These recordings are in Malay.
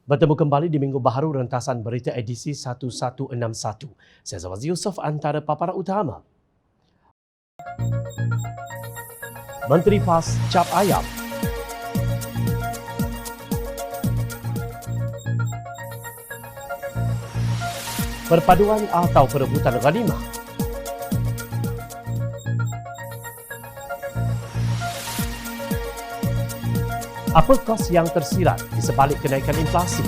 Bertemu kembali di Minggu Baharu rentasan berita edisi 1161. Saya Zawazi Yusof antara paparan utama. Menteri PAS cap ayam. Perpaduan atau perebutan ghanimah. Apa kos yang tersirat di sebalik kenaikan inflasi?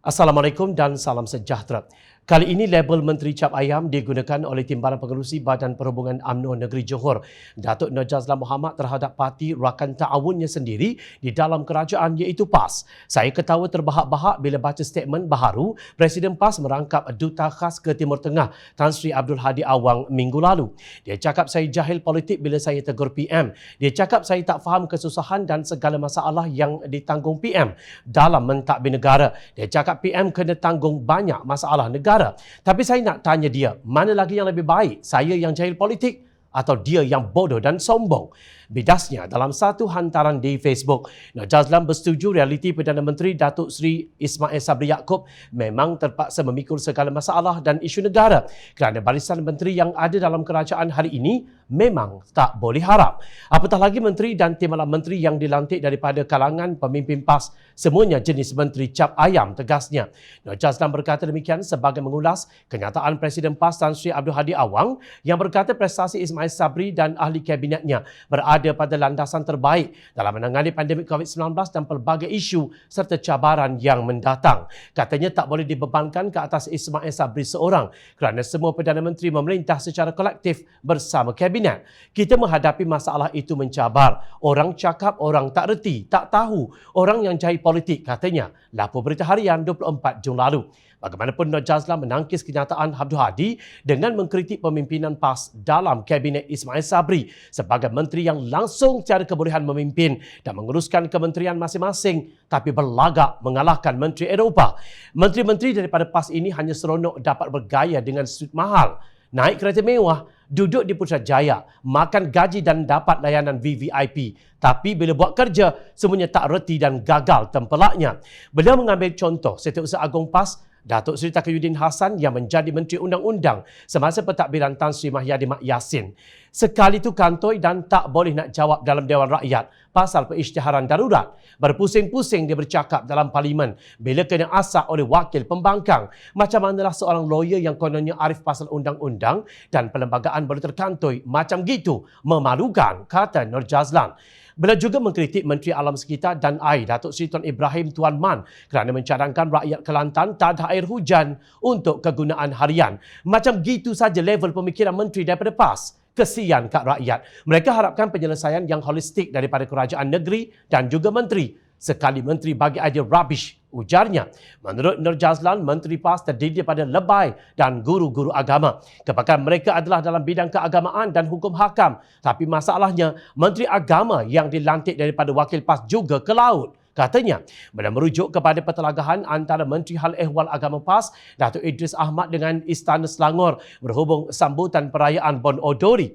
Assalamualaikum dan salam sejahtera. Kali ini label Menteri Cap Ayam digunakan oleh Timbalan Pengerusi Badan Perhubungan UMNO Negeri Johor, Datuk Nur Jazlan Mohamad terhadap parti rakan ta'awunnya sendiri di dalam kerajaan iaitu PAS. Saya ketawa terbahak-bahak bila baca statement baharu Presiden PAS merangkap Duta Khas ke Timur Tengah Tan Sri Abdul Hadi Awang minggu lalu. Dia cakap saya jahil politik bila saya tegur PM. Dia cakap saya tak faham kesusahan dan segala masalah yang ditanggung PM dalam mentadbir negara. Dia cakap PM kena tanggung banyak masalah negara. Tapi saya nak tanya dia, mana lagi yang lebih baik? Saya yang jahil politik atau dia yang bodoh dan sombong? Bidasnya, dalam satu hantaran di Facebook, Nur Jazlan bersetuju realiti Perdana Menteri Datuk Seri Ismail Sabri Yaakob memang terpaksa memikul segala masalah dan isu negara kerana barisan menteri yang ada dalam kerajaan hari ini memang tak boleh harap. Apatah lagi menteri dan timbalan menteri yang dilantik daripada kalangan pemimpin PAS semuanya jenis menteri cap ayam, tegasnya. Nur Jazlan berkata demikian sebagai mengulas kenyataan Presiden PAS Tan Sri Abdul Hadi Awang yang berkata prestasi Ismail Sabri dan ahli kabinetnya berada pada landasan terbaik dalam menangani pandemik COVID-19 dan pelbagai isu serta cabaran yang mendatang. Katanya tak boleh dibebankan ke atas Ismail Sabri seorang kerana semua Perdana Menteri memerintah secara kolektif bersama Kabinet. Kita menghadapi masalah itu mencabar. Orang cakap orang tak reti, tak tahu. Orang yang jahil politik, katanya. Lapor Berita Harian 24 Jun lalu. Bagaimanapun, Nur Jazlan menangkis kenyataan Abdul Hadi dengan mengkritik pemimpinan PAS dalam Kabinet Ismail Sabri sebagai menteri yang langsung tiada kebolehan memimpin dan menguruskan kementerian masing-masing tapi berlagak mengalahkan Menteri Eropah. Menteri-menteri daripada PAS ini hanya seronok dapat bergaya dengan suit mahal, naik kereta mewah, duduk di Putrajaya, makan gaji dan dapat layanan VVIP. Tapi bila buat kerja, semuanya tak reti dan gagal tempelaknya. Beliau mengambil contoh Setiausaha Agung PAS Datuk Seri Taqiyuddin Hassan yang menjadi Menteri Undang-Undang semasa pentadbiran Tan Sri Mahyadi Mak Yassin. Sekali itu kantoi dan tak boleh nak jawab dalam Dewan Rakyat pasal perisytiharan darurat. Berpusing-pusing dia bercakap dalam Parlimen bila kena asak oleh wakil pembangkang. Macam manalah seorang lawyer yang kononnya arif pasal undang-undang dan perlembagaan boleh terkantoi macam gitu. Memalukan, kata Nur Jazlan. Beliau juga mengkritik Menteri Alam Sekitar dan Air Datuk Seri Tuan Ibrahim Tuan Man kerana mencadangkan rakyat Kelantan tak ada air hujan untuk kegunaan harian. Macam gitu saja level pemikiran menteri daripada PAS. Kesian kat rakyat. Mereka harapkan penyelesaian yang holistik daripada kerajaan negeri dan juga menteri. Sekali menteri bagi idea rubbish, ujarnya. Menurut Nur Jazlan, Menteri PAS terdiri daripada lebay dan guru-guru agama. Kepakaran mereka adalah dalam bidang keagamaan dan hukum hakam. Tapi masalahnya, Menteri Agama yang dilantik daripada wakil PAS juga ke laut. Katanya, beliau merujuk kepada pertelagahan antara Menteri Hal Ehwal Agama PAS, Datuk Idris Ahmad dengan Istana Selangor berhubung sambutan perayaan Bon Odori.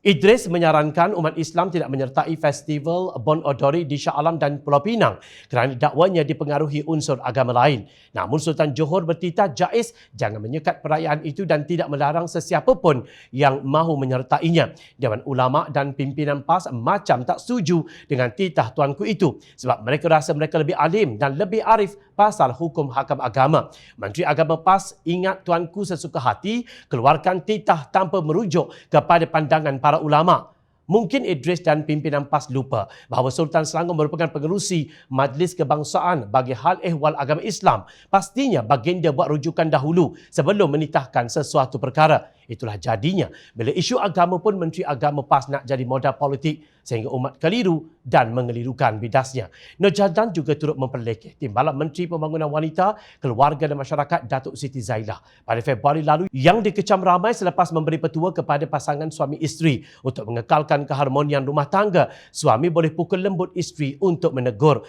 Idris menyarankan umat Islam tidak menyertai festival Bon Odori di Shah Alam dan Pulau Pinang kerana dakwanya dipengaruhi unsur agama lain. Namun Sultan Johor bertitah jais jangan menyekat perayaan itu dan tidak melarang sesiapa pun yang mahu menyertainya. Dewan Ulama dan pimpinan PAS macam tak setuju dengan titah tuanku itu sebab mereka rasa mereka lebih alim dan lebih arif pasal hukum hakam agama. Menteri Agama PAS ingat tuanku sesuka hati keluarkan titah tanpa merujuk kepada pandangan para ulama. Mungkin Idris dan pimpinan PAS lupa bahawa Sultan Selangor merupakan pengerusi Majlis Kebangsaan bagi hal ehwal agama Islam. Pastinya baginda buat rujukan dahulu sebelum menitahkan sesuatu perkara. Itulah jadinya bila isu agama pun Menteri Agama PAS nak jadi modal politik sehingga umat keliru dan mengelirukan bidasnya. Nur Jazlan juga turut memperlekeh Timbalan Menteri Pembangunan Wanita, Keluarga dan Masyarakat Datuk Siti Zailah pada Februari lalu yang dikecam ramai selepas memberi petua kepada pasangan suami isteri untuk mengekalkan keharmonian rumah tangga. Suami boleh pukul lembut isteri untuk menegur.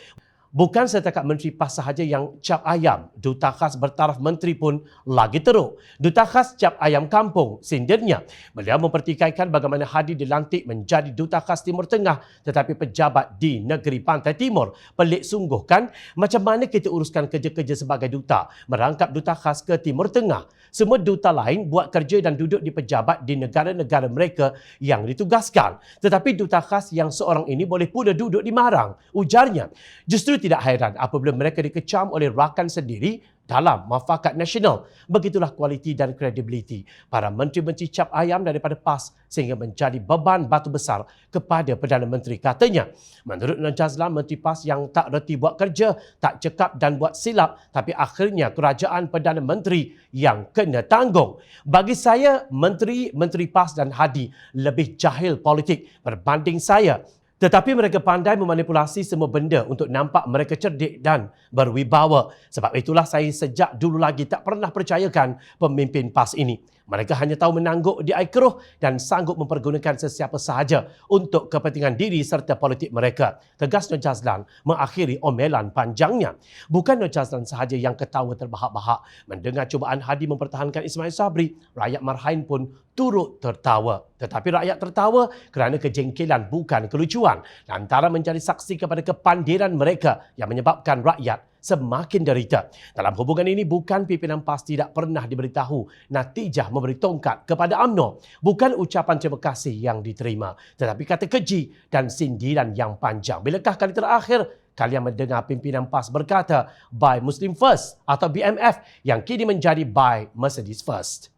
Bukan setakat Menteri PAS sahaja yang cap ayam, Duta Khas bertaraf Menteri pun lagi teruk. Duta Khas cap ayam kampung, sindirnya. Beliau mempertikaikan bagaimana Hadi dilantik menjadi Duta Khas Timur Tengah tetapi pejabat di negeri Pantai Timur. Pelik sungguh kan? Macam mana kita uruskan kerja-kerja sebagai duta, merangkap Duta Khas ke Timur Tengah? Semua duta lain buat kerja dan duduk di pejabat di negara-negara mereka yang ditugaskan. Tetapi Duta Khas yang seorang ini boleh pula duduk di Marang, ujarnya. Justru tidak hairan apabila mereka dikecam oleh rakan sendiri dalam muafakat nasional. Begitulah kualiti dan kredibiliti para menteri-menteri cap ayam daripada PAS sehingga menjadi beban batu besar kepada Perdana Menteri, katanya. Menurut Nur Jazlan, Menteri PAS yang tak reti buat kerja, tak cekap dan buat silap, tapi akhirnya kerajaan Perdana Menteri yang kena tanggung. Bagi saya, Menteri PAS dan Hadi lebih jahil politik berbanding saya. Tetapi mereka pandai memanipulasi semua benda untuk nampak mereka cerdik dan berwibawa. Sebab itulah saya sejak dulu lagi tak pernah percayakan pemimpin PAS ini. Mereka hanya tahu menangguk di air keruh dan sanggup mempergunakan sesiapa sahaja untuk kepentingan diri serta politik mereka. Tegas Nur Jazlan mengakhiri omelan panjangnya. Bukan Nur Jazlan sahaja yang ketawa terbahak-bahak mendengar cubaan Hadi mempertahankan Ismail Sabri. Rakyat Marhain pun turut tertawa. Tetapi rakyat tertawa kerana kejengkelan bukan kelucuan. Lantaran menjadi saksi kepada kepandiran mereka yang menyebabkan rakyat semakin derita. Dalam hubungan ini, bukan pimpinan PAS tidak pernah diberitahu natijah memberi tongkat kepada UMNO. Bukan ucapan terima kasih yang diterima, tetapi kata keji dan sindiran yang panjang. Bilakah kali terakhir kalian mendengar pimpinan PAS berkata Buy Muslim First atau BMF yang kini menjadi Buy Mercedes First?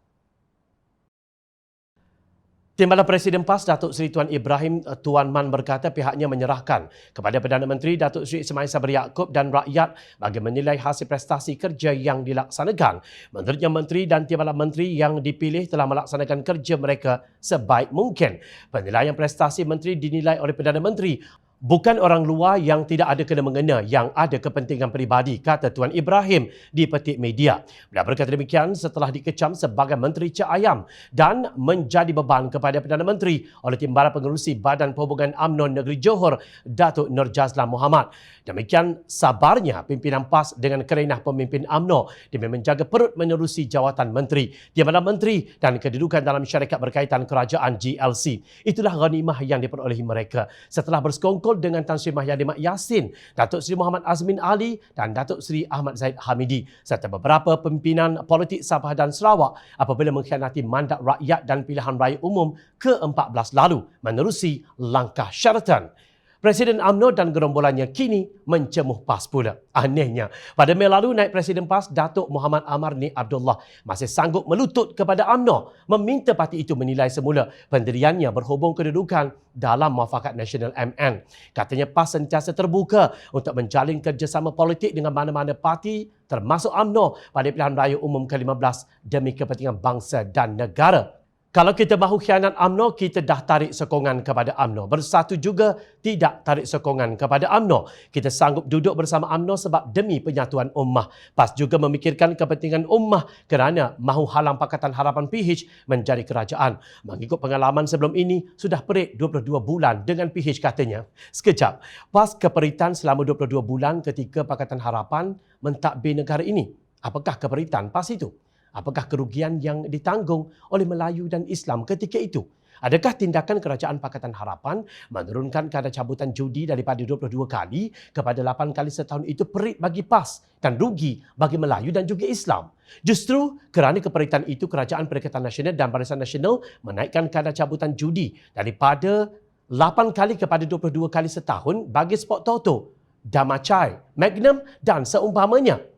Timbalan Presiden PAS Datuk Seri Tuan Ibrahim Tuan Man berkata pihaknya menyerahkan kepada Perdana Menteri Datuk Seri Ismail Sabri Yaakob dan rakyat bagi menilai hasil prestasi kerja yang dilaksanakan. Menurutnya, Menteri dan Timbalan Menteri yang dipilih telah melaksanakan kerja mereka sebaik mungkin. Penilaian prestasi Menteri dinilai oleh Perdana Menteri, bukan orang luar yang tidak ada kena-mengena, yang ada kepentingan peribadi, kata Tuan Ibrahim di petik media. Beliau berkata demikian setelah dikecam sebagai Menteri Cak Ayam dan menjadi beban kepada Perdana Menteri oleh Timbalan Pengerusi Badan Perhubungan UMNO Negeri Johor, Datuk Nur Jazlan Mohamad. Demikian sabarnya pimpinan PAS dengan kerenah pemimpin UMNO demi menjaga perut menerusi jawatan Menteri, Timbalan Menteri dan kedudukan dalam syarikat berkaitan kerajaan GLC. Itulah ghanimah yang diperolehi mereka setelah bersekongkol dengan Tan Sri Mahyadi Mak Yassin, Datuk Seri Muhammad Azmin Ali dan Datuk Seri Ahmad Zaid Hamidi serta beberapa pimpinan politik Sabah dan Sarawak apabila mengkhianati mandat rakyat dan pilihan raya umum ke-14 lalu menerusi langkah Sheraton. Presiden UMNO dan gerombolannya kini mencemuh PAS pula. Anehnya, pada Mei lalu naib Presiden PAS Datuk Muhammad Amarni Abdullah masih sanggup melutut kepada UMNO meminta parti itu menilai semula pendiriannya berhubung kedudukan dalam Muafakat Nasional MN. Katanya PAS sentiasa terbuka untuk menjalin kerjasama politik dengan mana-mana parti termasuk UMNO pada pilihan raya umum ke-15 demi kepentingan bangsa dan negara. Kalau kita mahu khianat UMNO, kita dah tarik sokongan kepada UMNO. Bersatu juga tidak tarik sokongan kepada UMNO. Kita sanggup duduk bersama UMNO sebab demi penyatuan ummah. PAS juga memikirkan kepentingan ummah kerana mahu halang Pakatan Harapan PH menjadi kerajaan. Mengikut pengalaman sebelum ini, sudah perit 22 bulan dengan PH katanya. Sekejap, PAS keperitan selama 22 bulan ketika Pakatan Harapan mentadbir negara ini. Apakah keperitan PAS itu? Apakah kerugian yang ditanggung oleh Melayu dan Islam ketika itu? Adakah tindakan Kerajaan Pakatan Harapan menurunkan kadar cabutan judi daripada 22 kali kepada 8 kali setahun itu perit bagi PAS dan rugi bagi Melayu dan juga Islam? Justru kerana keperitan itu, Kerajaan Perikatan Nasional dan Barisan Nasional menaikkan kadar cabutan judi daripada 8 kali kepada 22 kali setahun bagi sport toto, Damacai, Magnum dan seumpamanya.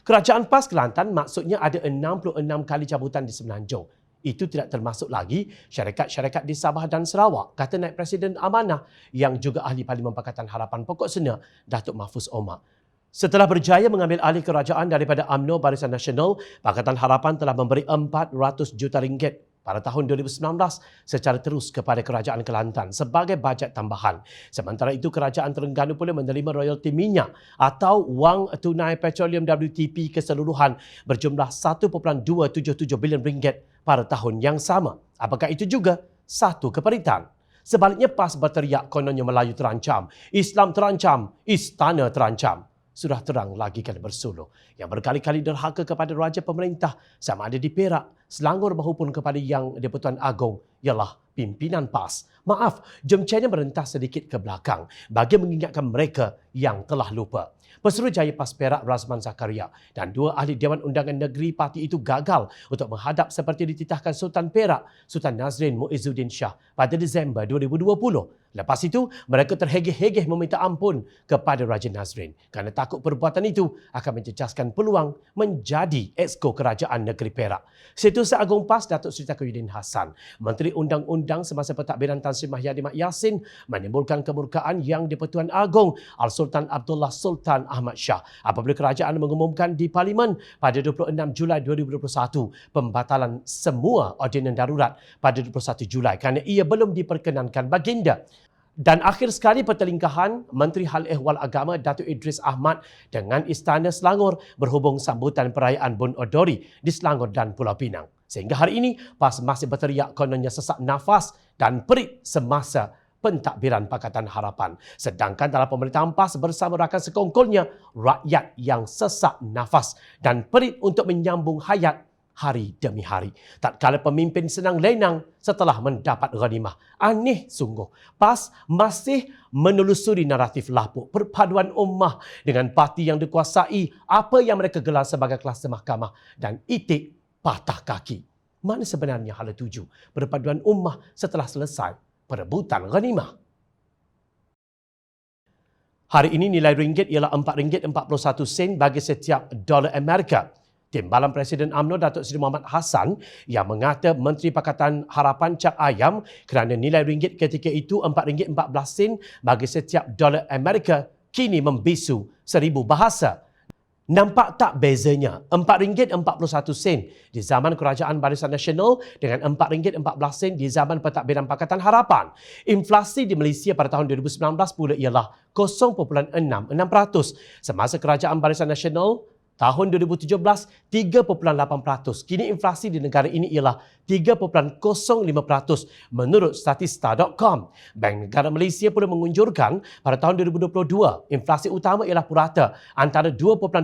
Kerajaan PAS Kelantan maksudnya ada 66 kali cabutan di Semenanjung. Itu tidak termasuk lagi syarikat-syarikat di Sabah dan Sarawak, kata Naib Presiden Amanah yang juga Ahli Parlimen Pakatan Harapan Pokok Sena, Datuk Mahfuz Omar. Setelah berjaya mengambil alih kerajaan daripada UMNO Barisan Nasional, Pakatan Harapan telah memberi 400 juta ringgit pada tahun 2019 secara terus kepada Kerajaan Kelantan sebagai bajet tambahan. Sementara itu, Kerajaan Terengganu pula menerima royalti minyak atau wang tunai petroleum WTP keseluruhan berjumlah 1.277 bilion ringgit pada tahun yang sama. Apakah itu juga satu keperitan? Sebaliknya, PAS berteriak kononnya Melayu terancam, Islam terancam, istana terancam. Sudah terang lagi kali bersuluh yang berkali-kali derhaka kepada raja pemerintah sama ada di Perak, Selangor maupun kepada Yang di-Pertuan Agong ialah pimpinan PAS. Maaf, jom China merentas sedikit ke belakang bagi mengingatkan mereka yang telah lupa. Pesuruhjaya PAS Perak Razman Zakaria dan dua ahli Dewan Undangan Negeri parti itu gagal untuk menghadap seperti dititahkan Sultan Perak, Sultan Nazrin Muizzuddin Shah pada Disember 2020. Lepas itu, mereka terhegeh-hegeh meminta ampun kepada Raja Nazrin kerana takut perbuatan itu akan menjejaskan peluang menjadi Exco Kerajaan Negeri Perak. Setiausaha Agung PAS Datuk Seri Taqiyuddin Hassan, Menteri Undang-Undang semasa pentadbiran Tan Sri Mahyadi Mat Yassin menimbulkan kemurkaan Yang di-Pertuan Agong Al-Sultan Abdullah Sultan Ahmad Shah apabila kerajaan mengumumkan di Parlimen pada 26 Julai 2021 pembatalan semua ordinan darurat pada 21 Julai kerana ia belum diperkenankan baginda. Dan akhir sekali pertelingkahan Menteri Hal Ehwal Agama Datuk Idris Ahmad dengan Istana Selangor berhubung sambutan perayaan Bun Odori di Selangor dan Pulau Pinang. Sehingga hari ini, PAS masih berteriak kononnya sesak nafas dan perit semasa pentadbiran Pakatan Harapan. Sedangkan dalam pemerintahan PAS bersama rakan sekongkolnya, rakyat yang sesak nafas dan perit untuk menyambung hayat hari demi hari. Tak kala pemimpin senang lenang setelah mendapat ghanimah. Aneh sungguh. PAS masih menelusuri naratif lapuk perpaduan ummah dengan parti yang dikuasai apa yang mereka gelar sebagai kluster mahkamah dan itik patah kaki. Mana sebenarnya hala tuju perpaduan ummah setelah selesai perebutan ghanimah? Hari ini nilai ringgit ialah RM4.41 bagi setiap dolar Amerika. Timbalan Presiden UMNO Datuk Seri Muhammad Hassan yang mengata Menteri Pakatan Harapan cak ayam kerana nilai ringgit ketika itu RM4.14 bagi setiap dolar Amerika kini membisu 1000 bahasa. Nampak tak bezanya RM4.41 di zaman Kerajaan Barisan Nasional dengan RM4.14 di zaman Pentadbiran Pakatan Harapan. Inflasi di Malaysia pada tahun 2019 pula ialah 0.66%. Semasa Kerajaan Barisan Nasional tahun 2017, 3.8%. Kini inflasi di negara ini ialah 3.05% menurut statista.com. Bank Negara Malaysia pula mengunjurkan pada tahun 2022, inflasi utama ialah purata antara 2.2%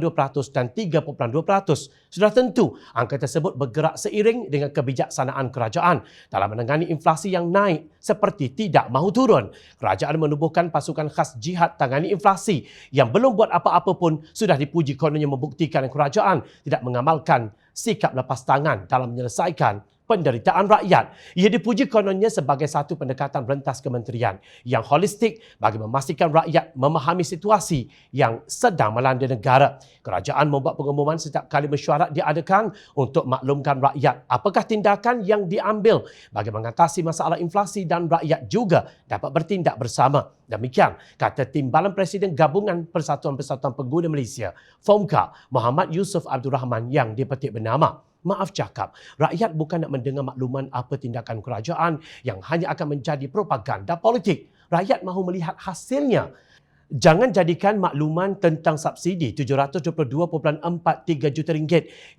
dan 3.2%. Sudah tentu, angka tersebut bergerak seiring dengan kebijaksanaan kerajaan dalam menangani inflasi yang naik seperti tidak mahu turun. Kerajaan menubuhkan pasukan khas jihad tangani inflasi yang belum buat apa-apa pun sudah dipuji kononnya membuktikan kerajaan tidak mengamalkan sikap lepas tangan dalam menyelesaikan penderitaan rakyat. Ia dipuji kononnya sebagai satu pendekatan rentas kementerian yang holistik bagi memastikan rakyat memahami situasi yang sedang melanda negara. Kerajaan membuat pengumuman setiap kali mesyuarat diadakan untuk maklumkan rakyat apakah tindakan yang diambil bagi mengatasi masalah inflasi dan rakyat juga dapat bertindak bersama. Demikian kata Timbalan Presiden Gabungan Persatuan-Persatuan Pengguna Malaysia, FOMCA, Muhammad Yusof Abdul Rahman yang dipetik bernama. Maaf cakap, rakyat bukan nak mendengar makluman apa tindakan kerajaan yang hanya akan menjadi propaganda politik. Rakyat mahu melihat hasilnya. Jangan jadikan makluman tentang subsidi RM722.43 juta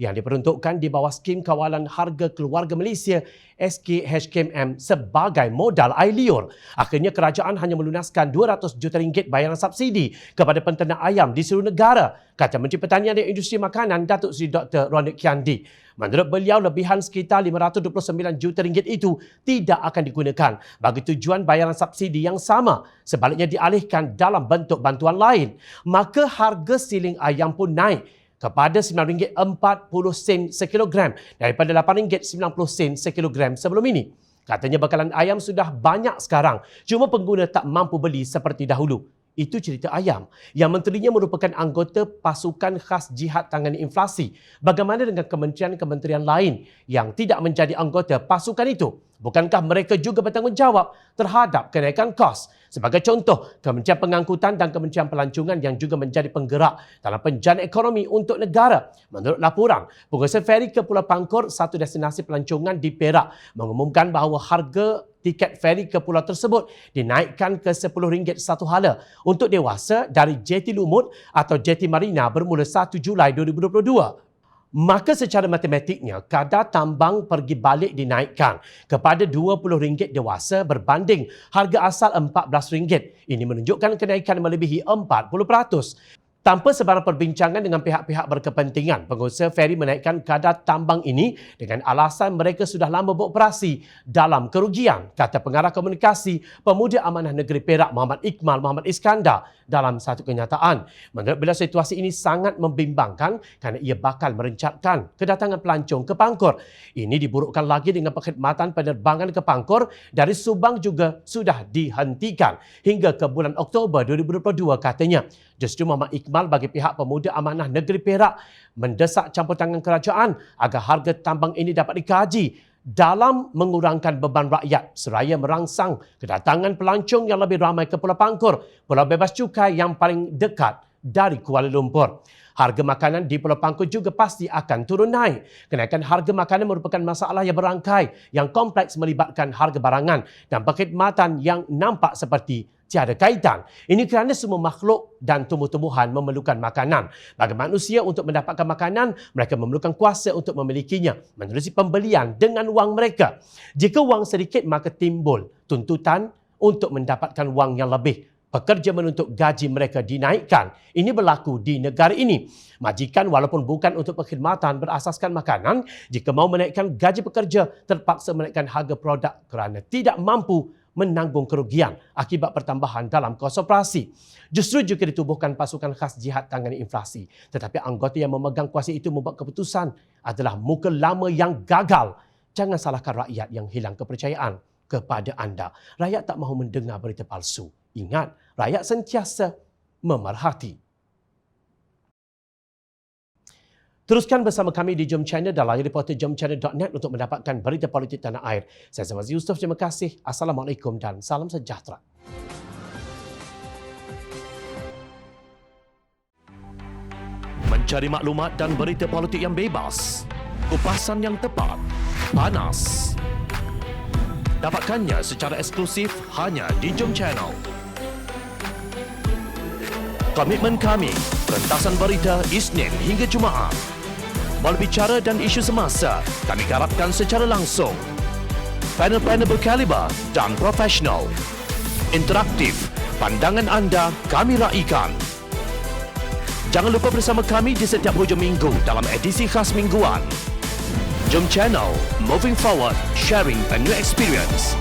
yang diperuntukkan di bawah skim kawalan harga keluarga Malaysia SKHKM sebagai modal air liur. Akhirnya kerajaan hanya melunaskan RM200 juta bayaran subsidi kepada penternak ayam di seluruh negara, kata Menteri Pertanian dan Industri Makanan Datuk Seri Dr. Ronick Kiandi. Menurut beliau, lebihan sekitar RM529 juta itu tidak akan digunakan bagi tujuan bayaran subsidi yang sama. Sebaliknya dialihkan dalam bentuk bantuan lain. Maka harga siling ayam pun naik kepada RM9.40 sekilogram daripada RM8.90 sekilogram sebelum ini. Katanya bekalan ayam sudah banyak sekarang, cuma pengguna tak mampu beli seperti dahulu. Itu cerita ayam yang menterinya merupakan anggota pasukan khas jihad tangani inflasi. Bagaimana dengan kementerian-kementerian lain yang tidak menjadi anggota pasukan itu? Bukankah mereka juga bertanggungjawab terhadap kenaikan kos? Sebagai contoh, Kementerian Pengangkutan dan Kementerian Pelancongan yang juga menjadi penggerak dalam penjana ekonomi untuk negara. Menurut laporan, pengusaha feri ke Pulau Pangkor, satu destinasi pelancongan di Perak, mengumumkan bahawa harga tiket feri ke pulau tersebut dinaikkan ke RM10 satu hala untuk dewasa dari Jeti Lumut atau Jeti Marina bermula 1 Julai 2022. Maka secara matematiknya, kadar tambang pergi balik dinaikkan kepada RM20 dewasa berbanding harga asal RM14. Ini menunjukkan kenaikan melebihi 40%. Tanpa sebarang perbincangan dengan pihak-pihak berkepentingan, pengusaha feri menaikkan kadar tambang ini dengan alasan mereka sudah lama beroperasi dalam kerugian, kata pengarah komunikasi Pemuda Amanah Negeri Perak Muhammad Iqmal Muhammad Iskandar dalam satu kenyataan. Menurut beliau, situasi ini sangat membimbangkan kerana ia bakal merencatkan kedatangan pelancong ke Pangkor. Ini diburukkan lagi dengan perkhidmatan penerbangan ke Pangkor dari Subang juga sudah dihentikan hingga ke bulan Oktober 2022 katanya. Justru Muhammad Iqmal bagi pihak Pemuda Amanah Negeri Perak mendesak campur tangan kerajaan agar harga tambang ini dapat dikaji dalam mengurangkan beban rakyat seraya merangsang kedatangan pelancong yang lebih ramai ke Pulau Pangkor, pulau bebas cukai yang paling dekat dari Kuala Lumpur. Harga makanan di Pulau Pangkor juga pasti akan turun naik. Kenaikan harga makanan merupakan masalah yang berangkai yang kompleks melibatkan harga barangan dan perkhidmatan yang nampak seperti tiada kaitan. Ini kerana semua makhluk dan tumbuh-tumbuhan memerlukan makanan. Bagi manusia untuk mendapatkan makanan, mereka memerlukan kuasa untuk memilikinya, menerusi pembelian dengan wang mereka. Jika wang sedikit, maka timbul tuntutan untuk mendapatkan wang yang lebih. Pekerja menuntut gaji mereka dinaikkan. Ini berlaku di negara ini. Majikan walaupun bukan untuk perkhidmatan berasaskan makanan, jika mahu menaikkan gaji pekerja, terpaksa menaikkan harga produk kerana tidak mampu menanggung kerugian akibat pertambahan dalam kos operasi. Justru jika ditubuhkan pasukan khas jihad tangani inflasi, tetapi anggota yang memegang kuasa itu membuat keputusan adalah muka lama yang gagal. Jangan salahkan rakyat yang hilang kepercayaan kepada anda. Rakyat tak mahu mendengar berita palsu. Ingat, rakyat sentiasa memerhati. Teruskan bersama kami di Jom Channel dan layari portal jomchannel.net untuk mendapatkan berita politik tanah air. Saya Zamazi Yusof, terima kasih. Assalamualaikum dan salam sejahtera. Mencari maklumat dan berita politik yang bebas, kupasan yang tepat, panas. Dapatkannya secara eksklusif hanya di Jom Channel. Komitmen kami, rentasan berita Isnin hingga Jumaat. Berbicara dan isu semasa, kami garapkan secara langsung. Panel-panel berkaliber dan profesional. Interaktif, pandangan anda kami raikan. Jangan lupa bersama kami di setiap hujung minggu dalam edisi khas mingguan. Jom Channel, moving forward, sharing a new experience.